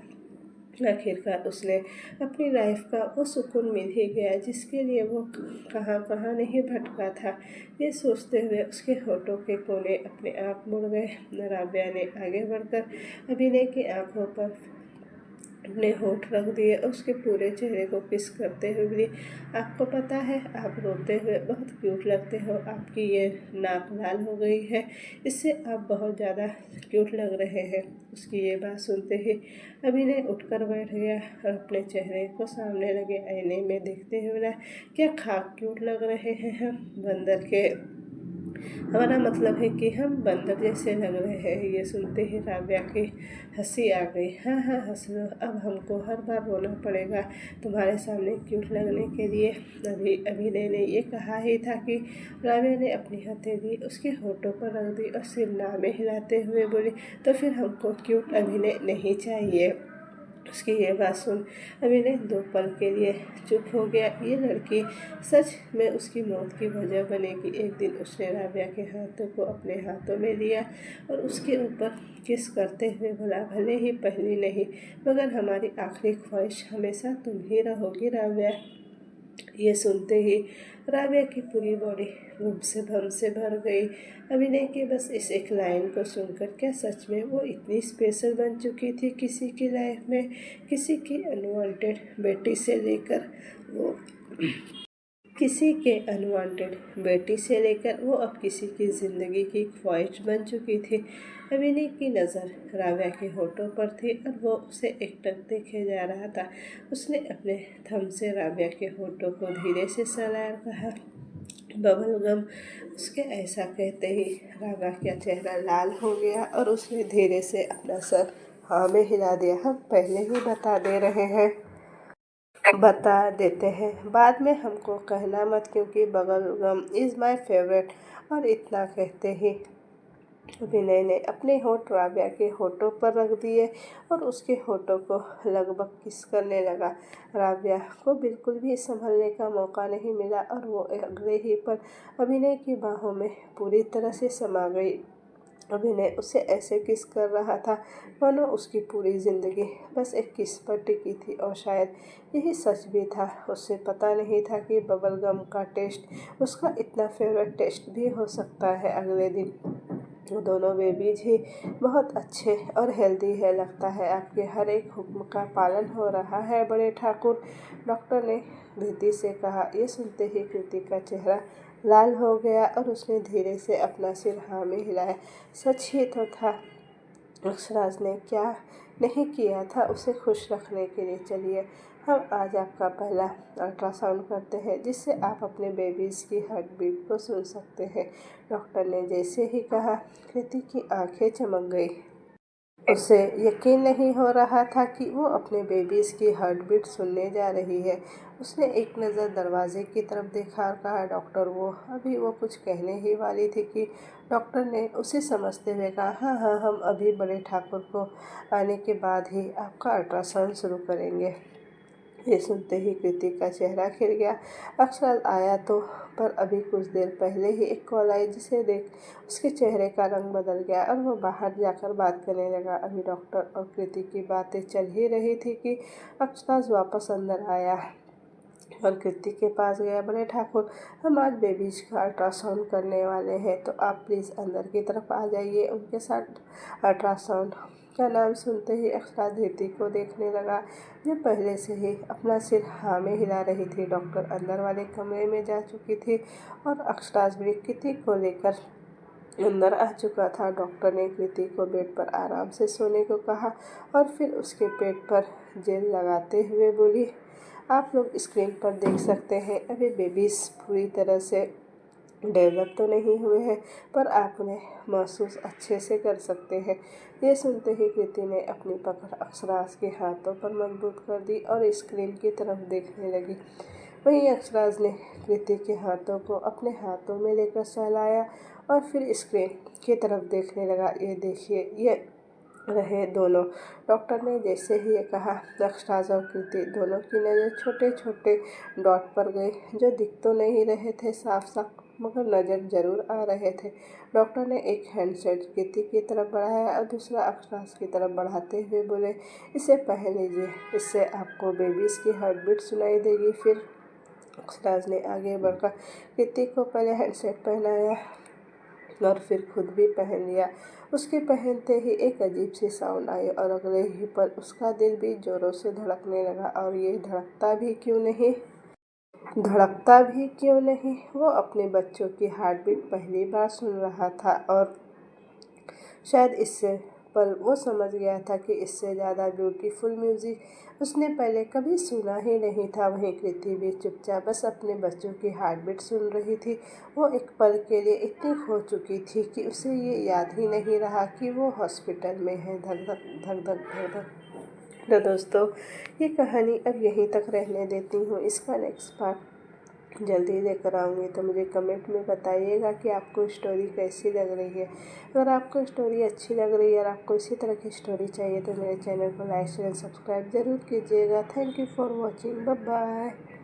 आखिरकार उसने अपनी लाइफ का वो सुकून मिल ही गया जिसके लिए वो कहाँ कहाँ नहीं भटका था। ये सोचते हुए उसके होठों के कोने अपने आप मुड़ गए। राबिया ने आगे बढ़कर अभिनय की आंखों पर अपने होठ रख दिए और उसके पूरे चेहरे को किस करते हुए बोली, आपको पता है आप रोते हुए बहुत क्यूट लगते हो, आपकी ये नाक लाल हो गई है, इससे आप बहुत ज़्यादा क्यूट लग रहे हैं। उसकी ये बात सुनते ही अभिनय उठकर बैठ गया और अपने चेहरे को सामने लगे आईने में देखते हुए बोला, क्या खाक क्यूट लग रहे हैं हम बंदर के, हमारा मतलब है कि हम बंदर जैसे लग रहे हैं। ये सुनते ही राबिया की हंसी आ गई। हाँ हाँ हंस लो, अब हमको हर बार रोना पड़ेगा तुम्हारे सामने क्यूट लगने के लिए। अभिनय ने ये कहा ही था कि राबिया ने अपनी हथेली उसके होठों पर रख दी और सिर ना में हिलाते हुए बोली, तो फिर हमको क्यूट अभिनय नहीं चाहिए। उसकी ये बात सुन अभिनय 2 पल के लिए चुप हो गया। ये लड़की सच में उसकी मौत की वजह बनेगी। एक दिन उसने राबिया के हाथों को अपने हाथों में लिया और उसके ऊपर किस करते हुए बोला, भले ही पहली नहीं मगर हमारी आखिरी ख्वाहिश हमेशा तुम ही रहोगी राबिया। ये सुनते ही राबिया की पूरी बॉडी गम से भर गई। अभिनय की बस इस एक लाइन को सुनकर क्या सच में वो इतनी स्पेशल बन चुकी थी किसी की लाइफ में? किसी की अनवांटेड बेटी से लेकर वो किसी के अनवांटेड बेटी से लेकर वो अब किसी की ज़िंदगी की ख्वाहिश बन चुकी थी। अभिनय की नज़र राबिया के होठों पर थी और वो उसे एकटक देखे जा रहा था। उसने अपने थंब से राबिया के होठों को धीरे से सहलाया और कहा, बबल गम। उसके ऐसा कहते ही राबिया का चेहरा लाल हो गया और उसने धीरे से अपना सर हाँ में हिला दिया। हम पहले ही बता देते हैं, बाद में हमको कहना मत, क्योंकि bubble gum is my favourite. और इतना कहते ही अभिनय ने अपने होठ राबिया के होठों पर रख दिए और उसके होठों को लगभग किस करने लगा। राबिया को बिल्कुल भी संभलने का मौका नहीं मिला और वो अगले ही पर अभिनय की बाहों में पूरी तरह से समा गई। अभिनय उसे ऐसे किस कर रहा था मानो उसकी पूरी ज़िंदगी बस एक किस पर टिकी थी, और शायद यही सच भी था। उसे पता नहीं था कि बबल गम का टेस्ट उसका इतना फेवरेट टेस्ट भी हो सकता है। अगले दिन वो दोनों बेबीज ही बहुत अच्छे और हेल्दी है। लगता है आपके हर एक हुक्म का पालन हो रहा है बड़े ठाकुर, डॉक्टर ने कृति से कहा। ये सुनते ही कृति का चेहरा लाल हो गया और उसने धीरे से अपना सिर हाँ में हिलाया। सच ही तो था, अक्षराज ने क्या नहीं किया था उसे खुश रखने के लिए। चलिए हम आज आपका पहला अल्ट्रासाउंड करते हैं जिससे आप अपने बेबीज़ की हार्ट बीट को सुन सकते हैं। डॉक्टर ने जैसे ही कहा कृति की आंखें चमक गई। उसे यकीन नहीं हो रहा था कि वो अपने बेबीज़ की हार्ट बीट सुनने जा रही है। उसने एक नज़र दरवाजे की तरफ देखा और कहा, डॉक्टर। वो कुछ कहने ही वाली थी कि डॉक्टर ने उसे समझते हुए कहा, हाँ हाँ, हम अभी बड़े ठाकुर को आने के बाद ही आपका अल्ट्रासाउंड शुरू करेंगे। ये सुनते ही कृति का चेहरा खिल गया। अक्षर आया तो पर अभी कुछ देर पहले ही एक कॉल आई, जिसे देख उसके चेहरे का रंग बदल गया और वो बाहर जाकर बात करने लगा। अभी डॉक्टर और कृति की बातें चल ही रही थी कि अक्षराज वापस अंदर आया और कृति के पास गया। बड़े ठाकुर, हम आज बेबीज का अल्ट्रासाउंड करने वाले हैं, तो आप प्लीज़ अंदर की तरफ आ जाइए। उनके साथ अल्ट्रासाउंड का नाम सुनते ही अक्षरा धृति को देखने लगा, जो पहले से ही अपना सिर हाँ में हिला रही थी। डॉक्टर अंदर वाले कमरे में जा चुकी थी और अक्षराज भी कृति को लेकर अंदर आ चुका था। डॉक्टर ने कृति को बेड पर आराम से सोने को कहा और फिर उसके पेट पर जेल लगाते हुए बोली, आप लोग स्क्रीन पर देख सकते हैं, अभी बेबीज़ पूरी तरह से डेवलप तो नहीं हुए हैं, पर आप उन्हें महसूस अच्छे से कर सकते हैं। ये सुनते ही कृति ने अपनी पकड़ अक्षराज के हाथों पर मजबूत कर दी और स्क्रीन की तरफ देखने लगी। वहीं अक्षराज ने कृति के हाथों को अपने हाथों में लेकर सहलाया और फिर स्क्रीन की तरफ देखने लगा। ये देखिए, ये रहे दोनों। डॉक्टर ने जैसे ही ये कहा, अक्षराज और कृति दोनों की नज़र छोटे छोटे डॉट पर गई, जो दिख तो नहीं रहे थे साफ साफ, मगर नज़र जरूर आ रहे थे। डॉक्टर ने एक हैंडसेट कृति की तरफ बढ़ाया और दूसरा अक्षराज की तरफ बढ़ाते हुए बोले, इसे पहन लीजिए, इससे आपको बेबीज़ की हार्ट बीट सुनाई देगी। फिर अक्षराज ने आगे बढ़कर कृति को पहले हैंडसेट पहनाया और फिर खुद भी पहन लिया। उसके पहनते ही एक अजीब सी साउंड आई और अगले ही पल उसका दिल भी जोरों से धड़कने लगा। और ये धड़कता भी क्यों नहीं, वो अपने बच्चों की हार्ट बीट पहली बार सुन रहा था और शायद इससे पर वो समझ गया था कि इससे ज़्यादा ब्यूटीफुल म्यूज़िक उसने पहले कभी सुना ही नहीं था। वहीं कृति भी चुपचाप बस अपने बच्चों की हार्ट बीट सुन रही थी। वो एक पल के लिए इतनी खो चुकी थी कि उसे ये याद ही नहीं रहा कि वो हॉस्पिटल में है। धक धक धक धक धक धक। तो दोस्तों, ये कहानी अब यहीं तक रहने देती हूँ। इसका नेक्स्ट पार्ट जल्दी लेकर आऊँगी, तो मुझे कमेंट में बताइएगा कि आपको स्टोरी कैसी लग रही है। अगर आपको स्टोरी अच्छी लग रही है और आपको इसी तरह की स्टोरी चाहिए तो मेरे चैनल को लाइक शेयर सब्सक्राइब ज़रूर कीजिएगा। Thank you for watching. Bye bye.